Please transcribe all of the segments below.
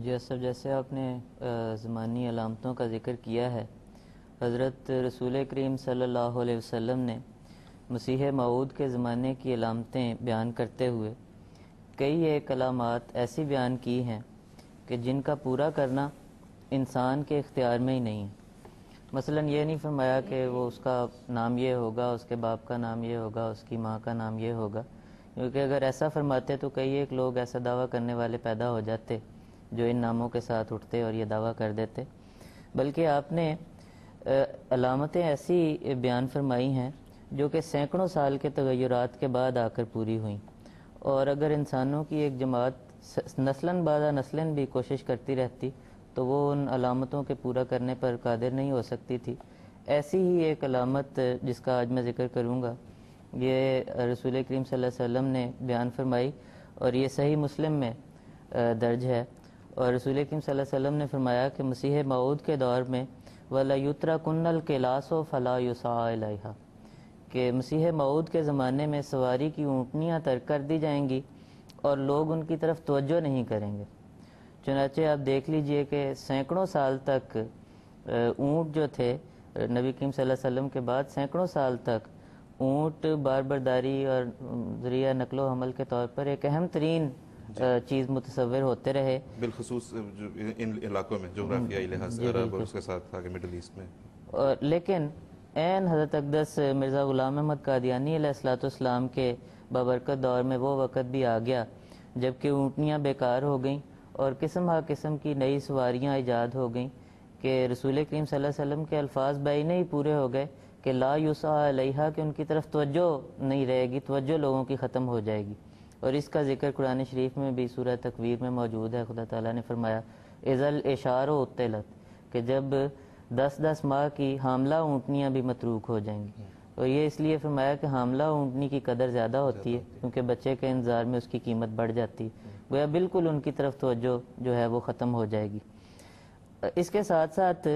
جی سر، جیسے آپ نے زمانی علامتوں کا ذکر کیا ہے، حضرت رسول کریم صلی اللہ علیہ وسلم نے مسیح موعود کے زمانے کی علامتیں بیان کرتے ہوئے کئی ایک علامات ایسی بیان کی ہیں کہ جن کا پورا کرنا انسان کے اختیار میں ہی نہیں ہے۔ مثلا یہ نہیں فرمایا کہ وہ اس کا نام یہ ہوگا، اس کے باپ کا نام یہ ہوگا، اس کی ماں کا نام یہ ہوگا، کیونکہ اگر ایسا فرماتے تو کئی ایک لوگ ایسا دعویٰ کرنے والے پیدا ہو جاتے جو ان ناموں کے ساتھ اٹھتے اور یہ دعویٰ کر دیتے، بلکہ آپ نے علامتیں ایسی بیان فرمائی ہیں جو کہ سینکڑوں سال کے تغیرات کے بعد آ کر پوری ہوئیں، اور اگر انسانوں کی ایک جماعت نسلاً بعد نسلاً بھی کوشش کرتی رہتی تو وہ ان علامتوں کے پورا کرنے پر قادر نہیں ہو سکتی تھی۔ ایسی ہی ایک علامت جس کا آج میں ذکر کروں گا، یہ رسول کریم صلی اللہ علیہ وسلم نے بیان فرمائی، اور یہ صحیح مسلم میں درج ہے، اور رسول کریم صلی اللہ علیہ وسلم نے فرمایا کہ مسیح موعود کے دور میں وَلَيُتْرَكُنَّ الْقِلَاسُ فَلَا يُسْعَىٰ إِلَيْهَا، کہ مسیح موعود کے زمانے میں سواری کی اونٹنیاں ترک کر دی جائیں گی اور لوگ ان کی طرف توجہ نہیں کریں گے۔ چنانچہ آپ دیکھ لیجئے کہ سینکڑوں سال تک اونٹ جو تھے، نبی کریم صلی اللہ علیہ وسلم کے بعد سینکڑوں سال تک اونٹ بار برداری اور ذریعہ نقل و حمل کے طور پر ایک اہم ترین چیز متصور ہوتے رہے، بالخصوص ان علاقوں میں جغرافیائی لحاظ سے عرب اور اس کے ساتھ آگے مڈل ایسٹ میں۔ لیکن عین حضرت اقدس مرزا غلام احمد قادیانی علیہ السلام کے بابرکت دور میں وہ وقت بھی آ گیا جب کہ اونٹنیاں بیکار ہو گئیں اور قسم ہا قسم کی نئی سواریاں ایجاد ہو گئیں کہ رسول کریم صلی اللہ علیہ وسلم کے الفاظ بعینہ ہی پورے ہو گئے کہ لا یسعیٰ علیہا، کہ ان کی طرف توجہ نہیں رہے گی، توجہ لوگوں کی ختم ہو جائے گی۔ اور اس کا ذکر قرآن شریف میں بھی سورہ تکویر میں موجود ہے۔ خدا تعالیٰ نے فرمایا اذا العشار عطلت، کہ جب 10 ماہ کی حاملہ اونٹنیاں بھی متروک ہو جائیں گی، اور یہ اس لیے فرمایا کہ حاملہ اونٹنی کی قدر زیادہ ہوتی ہے کیونکہ بچے کے انتظار میں اس کی قیمت بڑھ جاتی ہے، گویا بالکل ان کی طرف توجہ جو ہے وہ ختم ہو جائے گی۔ اس کے ساتھ ساتھ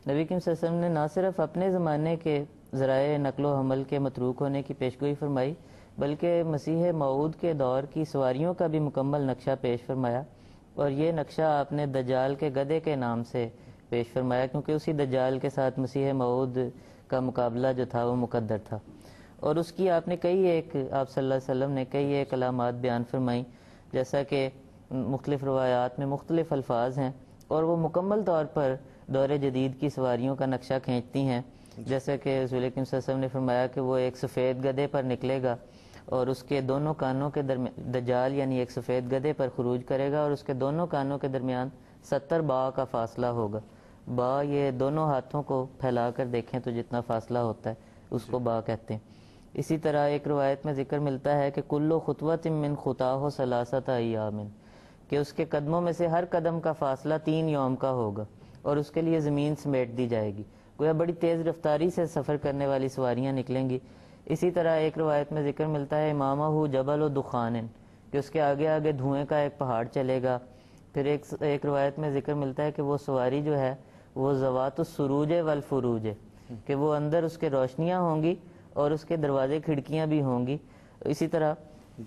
نبی کریم صلی اللہ علیہ وسلم نے نہ صرف اپنے زمانے کے ذرائع نقل و حمل کے متروک ہونے کی پیشگوئی فرمائی، بلکہ مسیح موعود کے دور کی سواریوں کا بھی مکمل نقشہ پیش فرمایا، اور یہ نقشہ آپ نے دجال کے گدھے کے نام سے پیش فرمایا کیونکہ اسی دجال کے ساتھ مسیح موعود کا مقابلہ جو تھا وہ مقدر تھا، اور اس کی آپ نے آپ صلی اللہ علیہ وسلم نے کئی ایک علامات بیان فرمائیں، جیسا کہ مختلف روایات میں مختلف الفاظ ہیں اور وہ مکمل طور پر دور جدید کی سواریوں کا نقشہ کھینچتی ہیں، جیسا کہ رسول کریم صلی اللہ علیہ وسلم نے فرمایا کہ وہ ایک سفید گدھے پر نکلے گا اور اس کے دونوں کانوں کے درمیان دجال یعنی ایک سفید گدھے پر خروج کرے گا اور اس کے دونوں کانوں کے درمیان 70 با کا فاصلہ ہوگا۔ با یہ دونوں ہاتھوں کو پھیلا کر دیکھیں تو جتنا فاصلہ ہوتا ہے اس کو با کہتے ہیں۔ اسی طرح ایک روایت میں ذکر ملتا ہے کہ کلو خطوۃ من خطاہ ثلاثۃ ایام، کہ اس کے قدموں میں سے ہر قدم کا فاصلہ 3 یوم کا ہوگا اور اس کے لیے زمین سمیٹ دی جائے گی، گویا بڑی تیز رفتاری سے سفر کرنے والی سواریاں نکلیں گی۔ اسی طرح ایک روایت میں ذکر ملتا ہے امامہ جبل و دخان، کہ اس کے آگے آگے دھوئیں کا ایک پہاڑ چلے گا۔ پھر ایک روایت میں ذکر ملتا ہے کہ وہ سواری جو ہے وہ ذوات السروج والفروج، کہ وہ اندر اس کے روشنیاں ہوں گی اور اس کے دروازے کھڑکیاں بھی ہوں گی۔ اسی طرح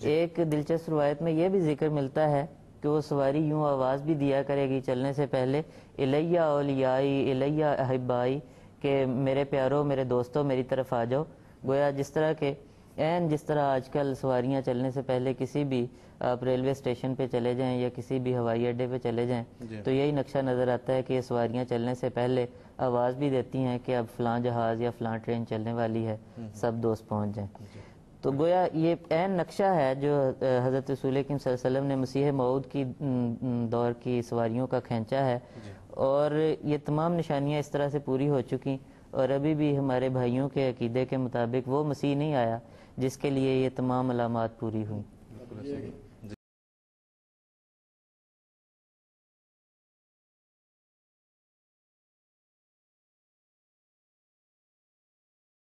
ایک دلچسپ روایت میں یہ بھی ذکر ملتا ہے کہ وہ سواری یوں آواز بھی دیا کرے گی چلنے سے پہلے الیہ اولیائی الیہ احبائی، کہ میرے پیارو، میرے دوستو، میری طرف آ جاؤ۔ گویا جس طرح آج کل سواریاں چلنے سے پہلے کسی بھی آپ ریلوے اسٹیشن پہ چلے جائیں یا کسی بھی ہوائی اڈے پہ چلے جائیں تو یہی نقشہ نظر آتا ہے کہ یہ سواریاں چلنے سے پہلے آواز بھی دیتی ہیں کہ اب فلاں جہاز یا فلاں ٹرین چلنے والی ہے، سب دوست پہنچ جائیں۔ تو گویا یہ عین نقشہ ہے جو حضرت رسول کریم صلی اللہ علیہ وسلم نے مسیح موعود کی دور کی سواریوں کا کھینچا ہے، اور یہ تمام نشانیاں اس طرح سے پوری ہو چکی، اور ابھی بھی ہمارے بھائیوں کے عقیدے کے مطابق وہ مسیح نہیں آیا جس کے لیے یہ تمام علامات پوری ہوئیں۔